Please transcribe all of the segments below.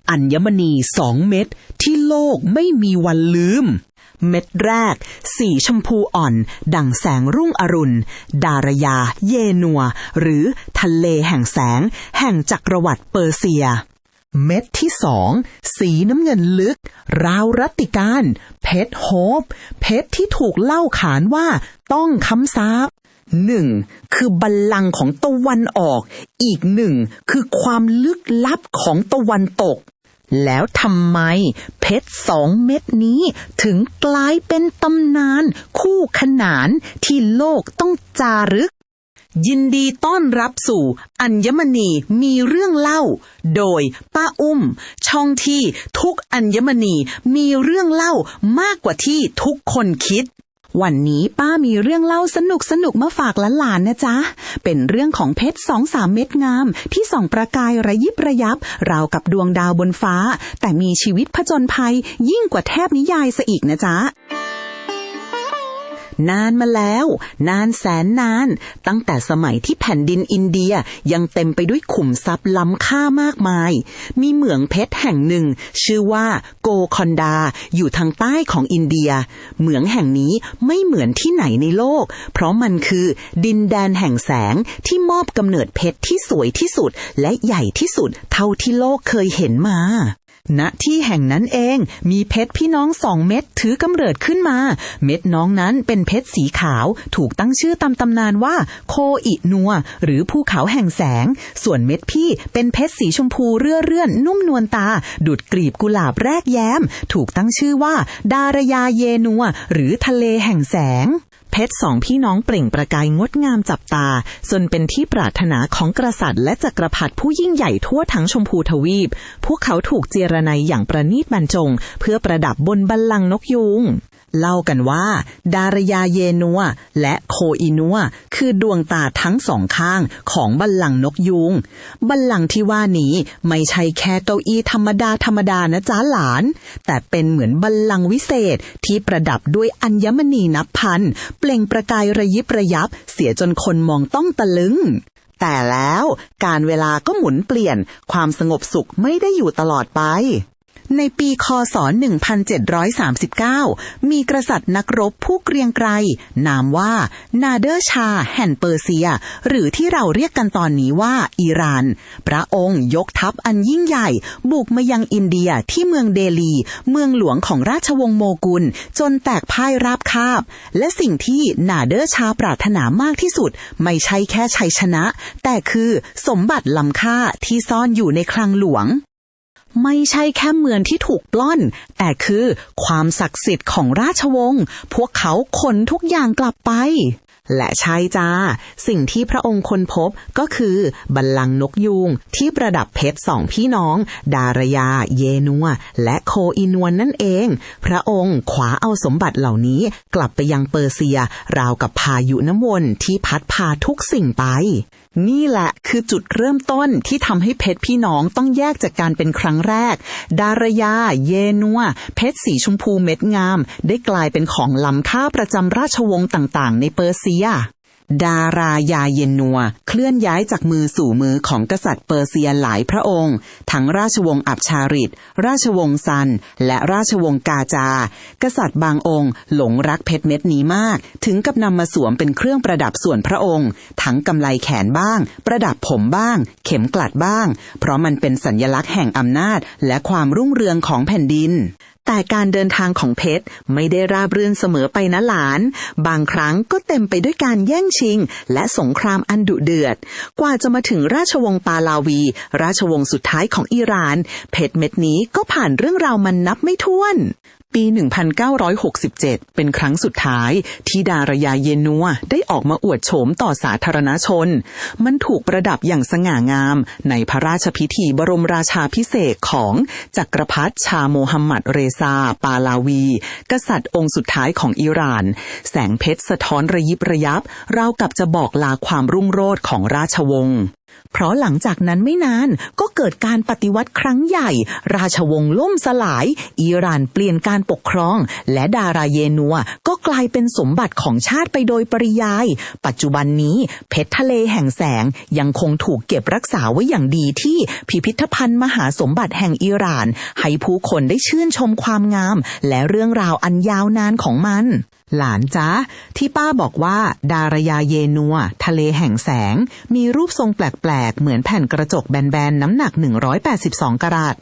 อัญมณี2 เม็ดที่โลกไม่มีวันลืมเม็ดแรกสีชมพูอ่อนดั่งแสงรุ่งอรุณดารยาเยนัวหรือทะเลแห่งแสงแห่งจักรวรรดิเปอร์เซียเม็ดที่2สีน้ำเงินลึกราวรัตติการเพชรโฮปเพชรที่ถูกเล่าขานว่าต้องค้ำทรัพย์1คือบัลลังก์ของตะวันออกอีก1คือความลึกลับของตะวันตกแล้วทำไมเพชร2 เม็ดนี้ถึงกลายเป็นตำนานคู่ขนานที่โลกต้องจารึกยินดีต้อนรับสู่อัญมณีมีเรื่องเล่าโดยป้าอุ้มช่องที่ทุกอัญมณีมีเรื่องเล่ามากกว่าที่ทุกคนคิดวันนี้ป้ามีเรื่องเล่าสนุกมาฝากหลานๆนะจ๊ะเป็นเรื่องของเพชร2-3 เม็ดงามที่ส่องประกายระยิบระยับราวกับดวงดาวบนฟ้าแต่มีชีวิตผจญภัยยิ่งกว่าเทพนิยายซะอีกนะจ๊ะนานมาแล้วนานแสนนานตั้งแต่สมัยที่แผ่นดินอินเดียยังเต็มไปด้วยขุมทรัพย์ล้ำค่ามากมายมีเหมืองเพชรแห่งหนึ่งชื่อว่าโกคอนดาอยู่ทางใต้ของอินเดียเหมืองแห่งนี้ไม่เหมือนที่ไหนในโลกเพราะมันคือดินแดนแห่งแสงที่มอบกำเนิดเพชรที่สวยที่สุดและใหญ่ที่สุดเท่าที่โลกเคยเห็นมาณที่แห่งนั้นเองมีเพชรพี่น้อง2 เม็ดถือกำเนิดขึ้นมาเม็ดน้องนั้นเป็นเพชรสีขาวถูกตั้งชื่อตามตำนานว่าโคอินัวหรือภูเขาแห่งแสงส่วนเม็ดพี่เป็นเพชรสีชมพูเรื่อนนุ่มนวลตาดุจกลีบกุหลาบแรกแย้มถูกตั้งชื่อว่าดารยาเยนัวหรือทะเลแห่งแสงเพชร2 พี่น้องเปล่งประกายงดงามจับตาจนเป็นที่ปรารถนาของกษัตริย์และจักรพรรดิผู้ยิ่งใหญ่ทั่วทั้งชมพูทวีปพวกเขาถูกเจรไนอย่างประณีตบรรจงเพื่อประดับบนบัลลังก์นกยูงเล่ากันว่าดารยาเยนัวและโคอินัวคือดวงตาทั้ง2 ข้างของบัลลังก์นกยูงบัลลังก์ที่ว่านี้ไม่ใช่แค่เก้าอี้ธรรมดานะจ๊ะหลานแต่เป็นเหมือนบัลลังก์วิเศษที่ประดับด้วยอัญมณีนับพันเปล่งประกายระยิบระยับเสียจนคนมองต้องตะลึงแต่แล้วการเวลาก็หมุนเปลี่ยนความสงบสุขไม่ได้อยู่ตลอดไปในปีคศ1739มีกษัตริย์นักรบผู้เกรียงไกรนามว่านาเดอร์ชาแห่งเปอร์เซียหรือที่เราเรียกกันตอนนี้ว่าอิหร่านพระองค์ยกทัพอันยิ่งใหญ่บุกมายังอินเดียที่เมืองเดลีเมืองหลวงของราชวงศ์โมกุลจนแตกพ่ายราบคาบและสิ่งที่นาเดอร์ชาปรารถนามากที่สุดไม่ใช่แค่ชัยชนะแต่คือสมบัติล้ำค่าที่ซ่อนอยู่ในคลังหลวงไม่ใช่แค่เมืองที่ถูกปล้นแต่คือความศักดิ์สิทธิ์ของราชวงศ์พวกเขาขนทุกอย่างกลับไปและใช่จ้าสิ่งที่พระองค์ค้นพบก็คือบัลลังก์นกยูงที่ประดับเพชร2 พี่น้องดารยาเยนัวและโคอินวนนั่นเองพระองค์คว้าเอาสมบัติเหล่านี้กลับไปยังเปอร์เซียราวกับพายุน้ำวนที่พัดพาทุกสิ่งไปนี่แหละคือจุดเริ่มต้นที่ทำให้เพชรพี่น้องต้องแยกจากการเป็นครั้งแรกดารยาเยนัวเพชรสีชมพูเม็ดงามได้กลายเป็นของล้ำค่าประจำราชวงศ์ต่างๆในเปอร์เซียดารายาเยนัวเคลื่อนย้ายจากมือสู่มือของกษัตริย์เปอร์เซียหลายพระองค์ทั้งราชวงศ์อับชาริตราชวงศ์ซันและราชวงศ์กาจากษัตริย์บางองค์หลงรักเพชรเม็ดนี้มากถึงกับนำมาสวมเป็นเครื่องประดับส่วนพระองค์ทั้งกำไลแขนบ้างประดับผมบ้างเข็มกลัดบ้างเพราะมันเป็นสัญลักษณ์แห่งอำนาจและความรุ่งเรืองของแผ่นดินแต่การเดินทางของเพชรไม่ได้ราบรื่นเสมอไปนะหลานบางครั้งก็เต็มไปด้วยการแย่งชิงและสงครามอันดุเดือดกว่าจะมาถึงราชวงศ์ปาลาวีราชวงศ์สุดท้ายของอิหร่านเพชรเม็ดนี้ก็ผ่านเรื่องราวมันนับไม่ถ้วนปี1967เป็นครั้งสุดท้ายที่ดารยาเยนัวได้ออกมาอวดโฉมต่อสาธารณชนมันถูกประดับอย่างสง่างามในพระราชพิธีบรมราชาภิเษกของจักรพรรดิชาโมฮัมหมัดเรซาปาลาวีกษัตริย์องค์สุดท้ายของอิหร่านแสงเพชรสะท้อนระยิบระยับราวกับจะบอกลาความรุ่งโรจน์ของราชวงศ์ เพราะหลังจากนั้นไม่นานก็เกิดการปฏิวัติครั้งใหญ่ราชวงศ์ล่มสลายอิหร่านเปลี่ยนการปกครองและดาราเยนัวก็กลายเป็นสมบัติของชาติไปโดยปริยายปัจจุบันนี้เพชรทะเลแห่งแสงยังคงถูกเก็บรักษาไว้อย่างดีที่พิพิธภัณฑ์มหาสมบัติแห่งอิหร่านให้ผู้คนได้ชื่นชมความงามและเรื่องราวอันยาวนานของมันหลานจ๊ะที่ป้าบอกว่าดารยาเยนัวทะเลแห่งแสงมีรูปทรงแปลกๆเหมือนแผ่นกระจกแบนๆน้ำหนัก182กะรัต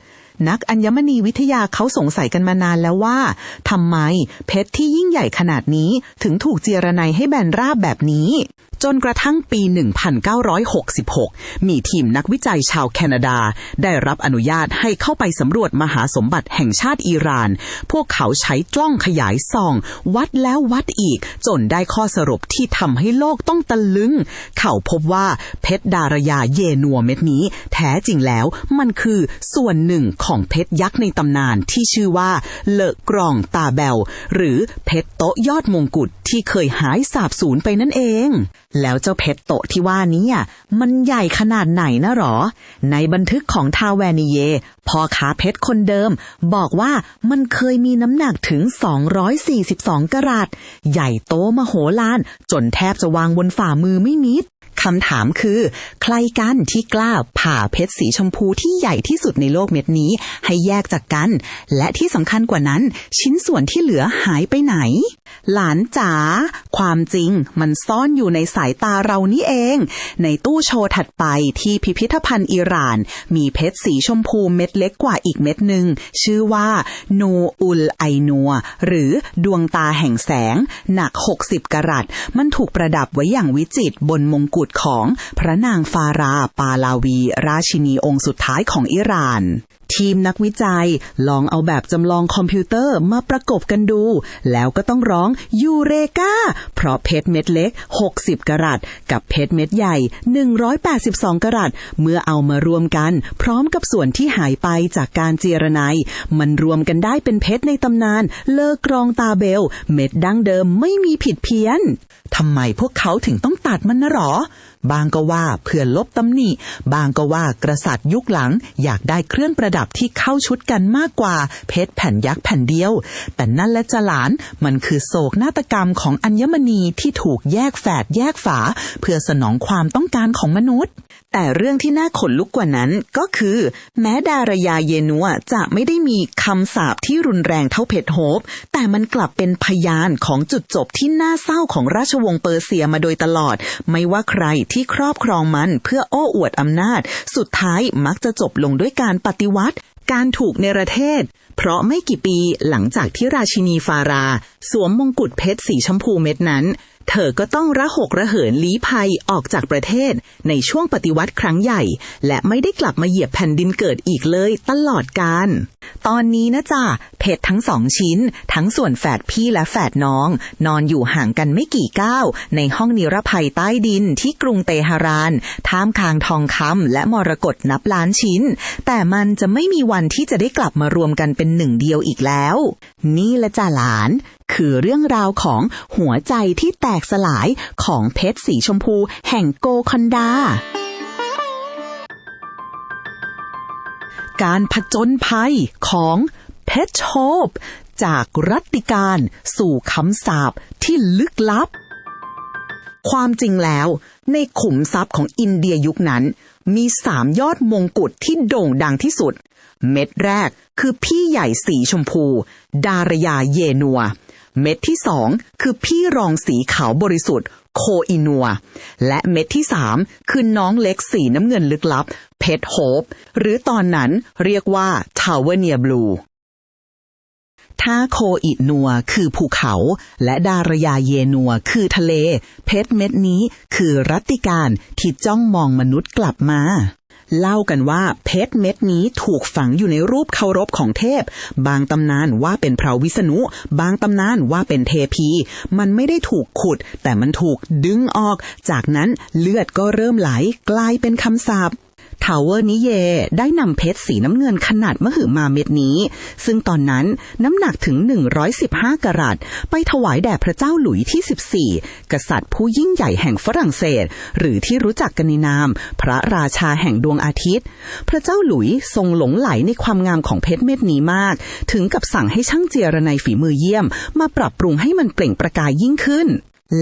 นักอัญมณีวิทยาเขาสงสัยกันมานานแล้วว่าทำไมเพชรที่ยิ่งใหญ่ขนาดนี้ถึงถูกเจียรไนให้แบนราบแบบนี้จนกระทั่งปี 1966 มีทีมนักวิจัยชาวแคนาดาได้รับอนุญาตให้เข้าไปสำรวจมหาสมบัติแห่งชาติอิหร่านพวกเขาใช้กล้องขยายส่องวัดแล้ววัดอีกจนได้ข้อสรุปที่ทำให้โลกต้องตะลึงเขาพบว่าเพชรดารยาเยนัวเม็ดนี้แท้จริงแล้วมันคือส่วนหนึ่งของเพชรยักษ์ในตำนานที่ชื่อว่าเลอะกรองตาเบลหรือเพชรโต๊ะยอดมงกุฎที่เคยหายสาบสูญไปนั่นเองแล้วเจ้าเพชรโตที่ว่านี้มันใหญ่ขนาดไหนนะหรอในบันทึกของทาแวนิเยพ่อค้าเพชรคนเดิมบอกว่ามันเคยมีน้ำหนักถึง242กะรัตใหญ่โตมโหฬารจนแทบจะวางบนฝ่ามือไม่มิดคำถามคือใครกันที่กล้าผ่าเพชรสีชมพูที่ใหญ่ที่สุดในโลกเม็ดนี้ให้แยกจากกันและที่สำคัญกว่านั้นชิ้นส่วนที่เหลือหายไปไหนหลานจ๋าความจริงมันซ่อนอยู่ในสายตาเรานี่เองในตู้โชว์ถัดไปที่พิพิธภัณฑ์อิหร่านมีเพชรสีชมพูเม็ดเล็กกว่าอีกเม็ดหนึ่งชื่อว่านูอุลไอนัวหรือดวงตาแห่งแสงหนัก60กะรัตมันถูกประดับไว้อย่างวิจิตรบนมงกุฎของพระนางฟาราปาลาวีราชินีองค์สุดท้ายของอิหร่านทีมนักวิจัยลองเอาแบบจำลองคอมพิวเตอร์มาประกบกันดูแล้วก็ต้องร้องยูเรกาเพราะเพชรเม็ดเล็ก60กะรัตกับเพชรเม็ดใหญ่182กะรัตเมื่อเอามารวมกันพร้อมกับส่วนที่หายไปจากการเจียรไนมันรวมกันได้เป็นเพชรในตำนานเลอกรองตาเบลเม็ดดั้งเดิมไม่มีผิดเพี้ยนทำไมพวกเขาถึงต้องตัดมันนะหรอบางก็ว่าเพื่อลบตำหนิบางก็ว่ากษัตริย์ยุคหลังอยากได้เครื่องประดับที่เข้าชุดกันมากกว่าเพชรแผ่นยักษ์แผ่นเดียวแต่นั่นและจะหลานมันคือโศกนาฏกรรมของอัญมณีที่ถูกแยกแฝดแยกฝาเพื่อสนองความต้องการของมนุษย์แต่เรื่องที่น่าขนลุกกว่านั้นก็คือแม้ดารยาเยนัวจะไม่ได้มีคำสาปที่รุนแรงเท่าเพชรโฮปแต่มันกลับเป็นพยานของจุดจบที่น่าเศร้าของราชวงศ์เปอร์เซียมาโดยตลอดไม่ว่าใครที่ครอบครองมันเพื่อโอ้อวดอำนาจสุดท้ายมักจะจบลงด้วยการปฏิวัติการถูกเนรเทศเพราะไม่กี่ปีหลังจากที่ราชินีฟาราสวมมงกุฎเพชรสีชมพูเม็ดนั้นเธอก็ต้องระหกระเหินลี้ภัยออกจากประเทศในช่วงปฏิวัติครั้งใหญ่และไม่ได้กลับมาเหยียบแผ่นดินเกิดอีกเลยตลอดกาลตอนนี้นะจ๊ะเพชรทั้ง2ชิ้นทั้งส่วนแฝดพี่และแฝดน้องนอนอยู่ห่างกันไม่กี่ก้าวในห้องนิรภัยใต้ดินที่กรุงเตหะรานท่ามกลางทองคำและมรกตนับล้านชิ้นแต่มันจะไม่มีวันที่จะได้กลับมารวมกันเป็นหนึ่งเดียวอีกแล้วนี่ละจ้ะหลานคือเรื่องราวของหัวใจที่แตกสลายของเพชรสีชมพูแห่งโกคอนดาการผจญภัยของเพชรโฮปจากรัตติการสู่คำสาปที่ลึกลับความจริงแล้วในขุมทรัพย์ของอินเดียยุคนั้นมี3ยอดมงกุฎที่โด่งดังที่สุดเม็ดแรกคือพี่ใหญ่สีชมพูดารยาเยนัวเม็ดที่2คือพี่รองสีขาวบริสุทธิ์โคอินัวและเม็ดที่3คือน้องเล็กสีน้ำเงินลึกลับเพชรโฮปหรือตอนนั้นเรียกว่าทาวเวเนียบลูถ้าโคอินัวคือภูเขาและดารยาเยนัวคือทะเลเพชรเม็ดนี้คือรัตติการที่จ้องมองมนุษย์กลับมาเล่ากันว่าเพชรเม็ดนี้ถูกฝังอยู่ในรูปเคารพของเทพบางตำนานว่าเป็นพระวิษณุบางตำนานว่าเป็นเทพีมันไม่ได้ถูกขุดแต่มันถูกดึงออกจากนั้นเลือดก็เริ่มไหลกลายเป็นคำสาป ทาวเวอร์นิเยได้นำเพชรสีน้ำเงินขนาดมหึมาเม็ดนี้ซึ่งตอนนั้นน้ำหนักถึง115กะรัตไปถวายแด่พระเจ้าหลุยส์ที่14กษัตริย์ผู้ยิ่งใหญ่แห่งฝรั่งเศสหรือที่รู้จักกันในนามพระราชาแห่งดวงอาทิตย์พระเจ้าหลุยส์ทรงหลงไหลในความงามของเพชรเม็ดนี้มากถึงกับสั่งให้ช่างเจียระไนฝีมือเยี่ยมมาปรับปรุงให้มันเปล่งประกายยิ่งขึ้น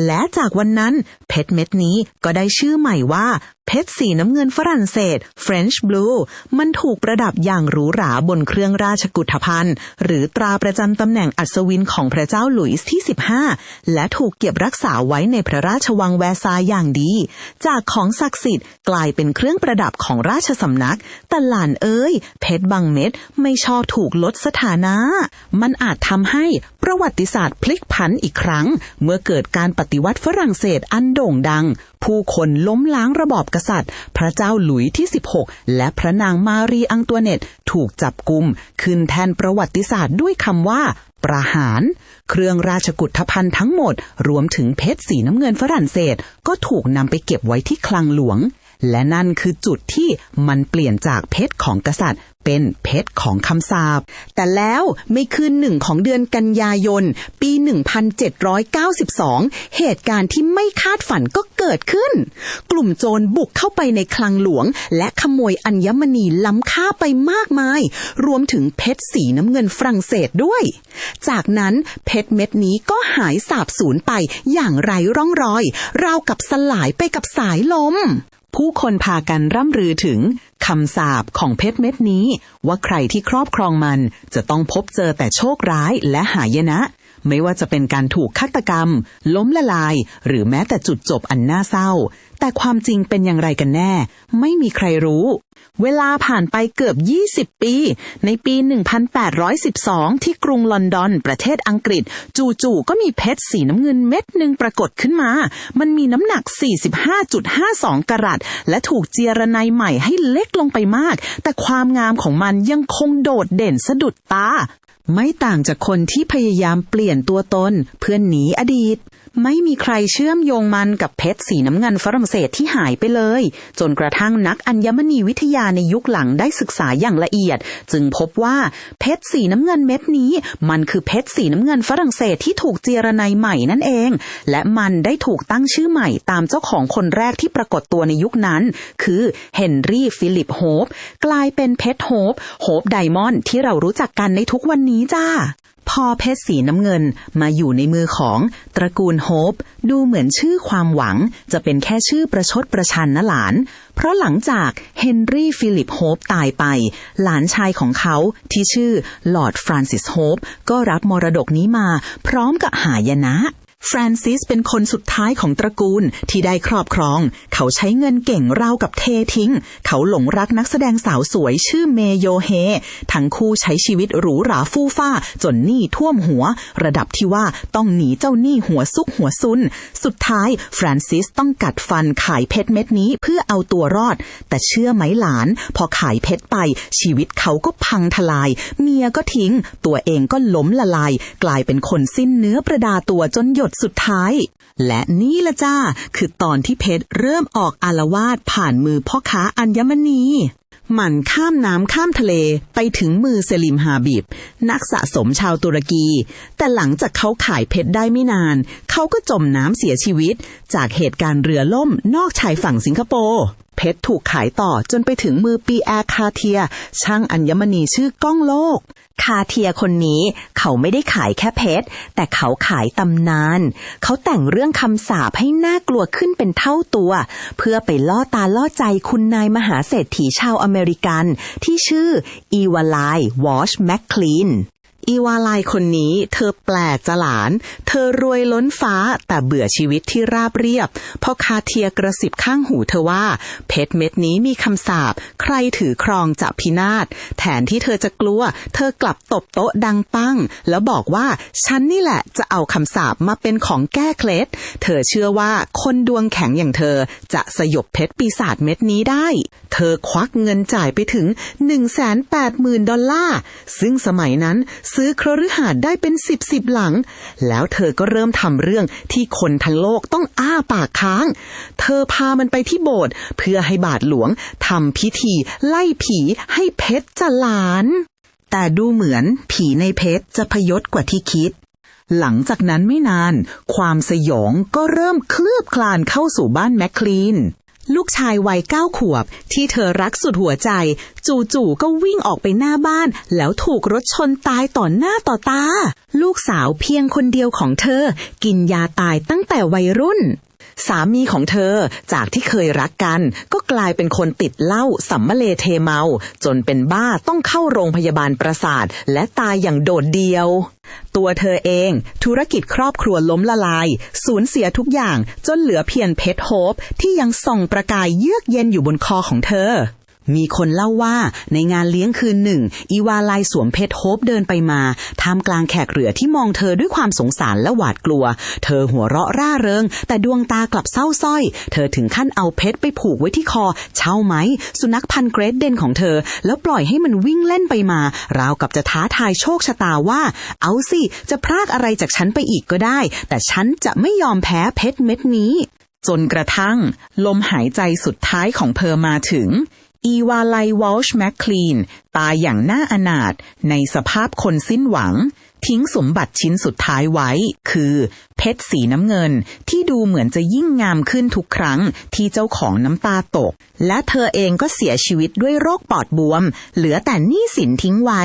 และจากวันนั้นเพชรเม็ดนี้ก็ได้ชื่อใหม่ว่าเพชรสีน้ำเงินฝรั่งเศส French Blue มันถูกประดับอย่างหรูหราบนเครื่องราชกุฏภัณฑ์หรือตราประจำตำแหน่งอัศวินของพระเจ้าหลุยส์ที่15และถูกเก็บรักษาไว้ในพระราชวังแวร์ซายน์อย่างดีจากของศักดิ์สิทธิ์กลายเป็นเครื่องประดับของราชสำนักแต่หลานเอ้ยเพชรบางเม็ดไม่ชอบถูกลดสถานะมันอาจทำให้ประวัติศาสตร์พลิกผันอีกครั้งเมื่อเกิดการปฏิวัติฝรั่งเศสอันโด่งดังผู้คนล้มล้างระบอบกษัตริย์พระเจ้าหลุยส์ที่16และพระนางมารีอังตัวเนตถูกจับกุมขึ้นแทนประวัติศาสตร์ด้วยคำว่าประหารเครื่องราชกุฏภัณฑ์ทั้งหมดรวมถึงเพชรสีน้ำเงินฝรั่งเศสก็ถูกนำไปเก็บไว้ที่คลังหลวงและนั่นคือจุดที่มันเปลี่ยนจากเพชรของกษัตริย์เป็นเพชรของคำสาปแต่แล้วไม่คืนหนึ่งของเดือนกันยายนปี1792เหตุการณ์ที่ไม่คาดฝันก็เกิดขึ้นกลุ่มโจรบุกเข้าไปในคลังหลวงและขโมยอัญมณีล้ำค่าไปมากมายรวมถึงเพชรสีน้ำเงินฝรั่งเศสด้วยจากนั้นเพชรเม็ดนี้ก็หายสาบสูญไปอย่างไร้ร่องรอยราวกับสลายไปกับสายลมผู้คนพากันร่ำรือถึงคำสาปของเพชรเม็ดนี้ว่าใครที่ครอบครองมันจะต้องพบเจอแต่โชคร้ายและหายนะไม่ว่าจะเป็นการถูกฆาตกรรมล้มละลายหรือแม้แต่จุดจบอันน่าเศร้าแต่ความจริงเป็นอย่างไรกันแน่ไม่มีใครรู้เวลาผ่านไปเกือบ20ปีในปี1812ที่กรุงลอนดอนประเทศอังกฤษจู่ๆก็มีเพชรสีน้ำเงินเม็ดนึงปรากฏขึ้นมามันมีน้ำหนัก 45.52 กะรัตและถูกเจียระไนใหม่ให้เล็กลงไปมากแต่ความงามของมันยังคงโดดเด่นสะดุดตาไม่ต่างจากคนที่พยายามเปลี่ยนตัวตนเพื่อหนีอดีตไม่มีใครเชื่อมโยงมันกับเพชรสีน้ำเงินฝรั่งเศสที่หายไปเลยจนกระทั่งนักอัญมณีวิทยาในยุคหลังได้ศึกษาอย่างละเอียดจึงพบว่าเพชรสีน้ำเงินเม็ดนี้มันคือเพชรสีน้ำเงินฝรั่งเศสที่ถูกเจียระไนใหม่นั่นเองและมันได้ถูกตั้งชื่อใหม่ตามเจ้าของคนแรกที่ปรากฏตัวในยุคนั้นคือเฮนรี่ฟิลิปโฮปกลายเป็นเพชรโฮปไดมอนด์ที่เรารู้จักกันในทุกวันนี้จ้าพอเพชรสีน้ำเงินมาอยู่ในมือของตระกูลโฮปดูเหมือนชื่อความหวังจะเป็นแค่ชื่อประชดประชันนะหลานเพราะหลังจากเฮนรี่ฟิลิปโฮปตายไปหลานชายของเขาที่ชื่อลอร์ดฟรานซิสโฮปก็รับมรดกนี้มาพร้อมกับหายนะฟรานซิสเป็นคนสุดท้ายของตระกูลที่ได้ครอบครองเขาใช้เงินเก่งราวกับเททิ้งเขาหลงรักนักแสดงสาวสวยชื่อเมโยเฮทั้งคู่ใช้ชีวิตหรูหราฟู่ฟ้าจนหนี้ท่วมหัวระดับที่ว่าต้องหนีเจ้าหนี้หัวซุกหัวซุนสุดท้ายฟรานซิสต้องกัดฟันขายเพชรเม็ดนี้เพื่อเอาตัวรอดแต่เชื่อไหมหลานพอขายเพชรไปชีวิตเขาก็พังทลายเมียก็ทิ้งตัวเองก็ล้มละลายกลายเป็นคนสิ้นเนื้อประดาตัวจนหยดสุดท้ายและนี่ละจ้าคือตอนที่เพชรเริ่มออกอาละวาดผ่านมือพ่อค้าอัญมณีมันข้ามน้ำข้ามทะเลไปถึงมือเซลิมฮาบิบนักสะสมชาวตุรกีแต่หลังจากเขาขายเพชรได้ไม่นานเขาก็จมน้ำเสียชีวิตจากเหตุการณ์เรือล่มนอกชายฝั่งสิงคโปร์เพชรถูกขายต่อจนไปถึงมือปีแอร์คาเทียช่างอัญมณีชื่อก้องโลกคาเทียคนนี้เขาไม่ได้ขายแค่เพชรแต่เขาขายตำนานเขาแต่งเรื่องคำสาปให้น่ากลัวขึ้นเป็นเท่าตัวเพื่อไปล่อตาล่อใจคุณนายมหาเศรษฐีชาวอเมริกันที่ชื่ออีวาไลน์วอชแมคคลีนอีวาไลน์คนนี้เธอแปลกจะหลานเธอรวยล้นฟ้าแต่เบื่อชีวิตที่ราบเรียบพอคาเทียกระซิบข้างหูเธอว่าเพชรเม็ดนี้มีคำสาปใครถือครองจะพินาศแทนที่เธอจะกลัวเธอกลับตบโต๊ะดังปังแล้วบอกว่าฉันนี่แหละจะเอาคำสาปมาเป็นของแก้เคล็ดเธอเชื่อว่าคนดวงแข็งอย่างเธอจะสยบเพชรปีศาจเม็ดนี้ได้เธอควักเงินจ่ายไปถึง 180,000 ดอลลาร์ซึ่งสมัยนั้นส ซื้อคฤหาสน์ได้เป็นสิบหลังแล้วเธอก็เริ่มทำเรื่องที่คนทั้งโลกต้องอ้าปากค้างเธอพามันไปที่โบสถ์เพื่อให้บาทหลวงทำพิธีไล่ผีให้เพชรจะหลานแต่ดูเหมือนผีในเพชรจะพยศกว่าที่คิดหลังจากนั้นไม่นานความสยองก็เริ่มคลืบคลานเข้าสู่บ้านแมคคลีนลูกชายวัย9 ขวบที่เธอรักสุดหัวใจจู่ๆก็วิ่งออกไปหน้าบ้านแล้วถูกรถชนตายต่อหน้าต่อตาลูกสาวเพียงคนเดียวของเธอกินยาตายตั้งแต่วัยรุ่นสามีของเธอจากที่เคยรักกันก็กลายเป็นคนติดเหล้าสัมมะเลเทเมาจนเป็นบ้าต้องเข้าโรงพยาบาลประสาทและตายอย่างโดดเดี่ยวตัวเธอเองธุรกิจครอบครัวล้มละลายสูญเสียทุกอย่างจนเหลือเพียงเพชรโฮปที่ยังส่องประกายเยือกเย็นอยู่บนคอของเธอมีคนเล่าว่าในงานเลี้ยงคืนหนึ่งอีวาไลสวมเพชรโฮปเดินไปมาท่ามกลางแขกเรือที่มองเธอด้วยความสงสารและหวาดกลัวเธอหัวเราะร่าเริงแต่ดวงตากลับเศร้าส้อยเธอถึงขั้นเอาเพชรไปผูกไว้ที่คอเช่าไหมสุนัขพันธุ์เกรทเดนของเธอแล้วปล่อยให้มันวิ่งเล่นไปมาราวกับจะท้าทายโชคชะตาว่าเอาสิจะพรากอะไรจากฉันไปอีกก็ได้แต่ฉันจะไม่ยอมแพ้เพชรเม็ดนี้จนกระทั่งลมหายใจสุดท้ายของเธอมาถึงอีวาไลวอลช์แมคคลีนตายอย่างน่าอนาถในสภาพคนสิ้นหวังทิ้งสมบัติชิ้นสุดท้ายไว้คือเพชรสีน้ำเงินที่ดูเหมือนจะยิ่งงามขึ้นทุกครั้งที่เจ้าของน้ำตาตกและเธอเองก็เสียชีวิตด้วยโรคปอดบวมเหลือแต่หนี้สินทิ้งไว้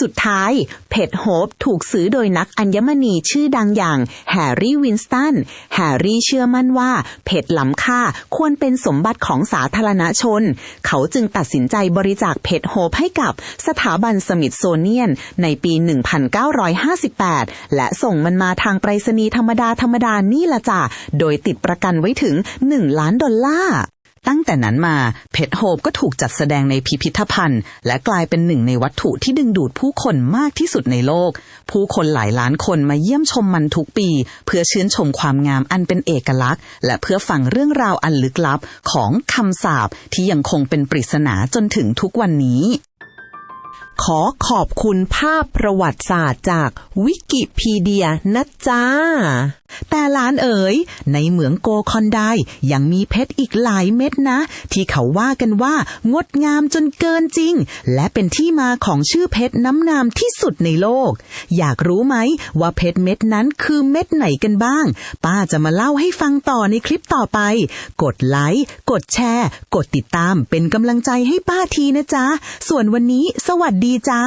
สุดท้ายเพชรโฮปถูกซื้อโดยนักอัญมณีชื่อดังอย่างแฮร์รี่วินสตันแฮร์รี่เชื่อมั่นว่าเพชรล้ำค่าควรเป็นสมบัติของสาธารณชนเขาจึงตัดสินใจบริจาคเพชรโฮปให้กับสถาบันสมิธโซเนียนในปี 1958 และส่งมันมาทางไปรษณีย์ธรรมดานี่ละจ้ะโดยติดประกันไว้ถึง$1 ล้านตั้งแต่นั้นมาเพชรโฮปก็ถูกจัดแสดงในพิพิธภัณฑ์และกลายเป็นหนึ่งในวัตถุที่ดึงดูดผู้คนมากที่สุดในโลกผู้คนหลายล้านคนมาเยี่ยมชมมันทุกปีเพื่อชื่นชมความงามอันเป็นเอกลักษณ์และเพื่อฟังเรื่องราวอันลึกลับของคำสาปที่ยังคงเป็นปริศนาจนถึงทุกวันนี้ขอขอบคุณภาพประวัติศาสตร์จากวิกิพีเดียนะจ๊ะแต่หลานเอ๋ยในเหมืองโกคอนไดยังมีเพชรอีกหลายเม็ดนะที่เขาว่ากันว่างดงามจนเกินจริงและเป็นที่มาของชื่อเพชรน้ำงามที่สุดในโลกอยากรู้ไหมว่าเพชรเม็ดนั้นคือเม็ดไหนกันบ้างป้าจะมาเล่าให้ฟังต่อในคลิปต่อไปกดไลค์กดแชร์กดติดตามเป็นกำลังใจให้ป้าทีนะจ๊ะส่วนวันนี้สวัสดีจ้า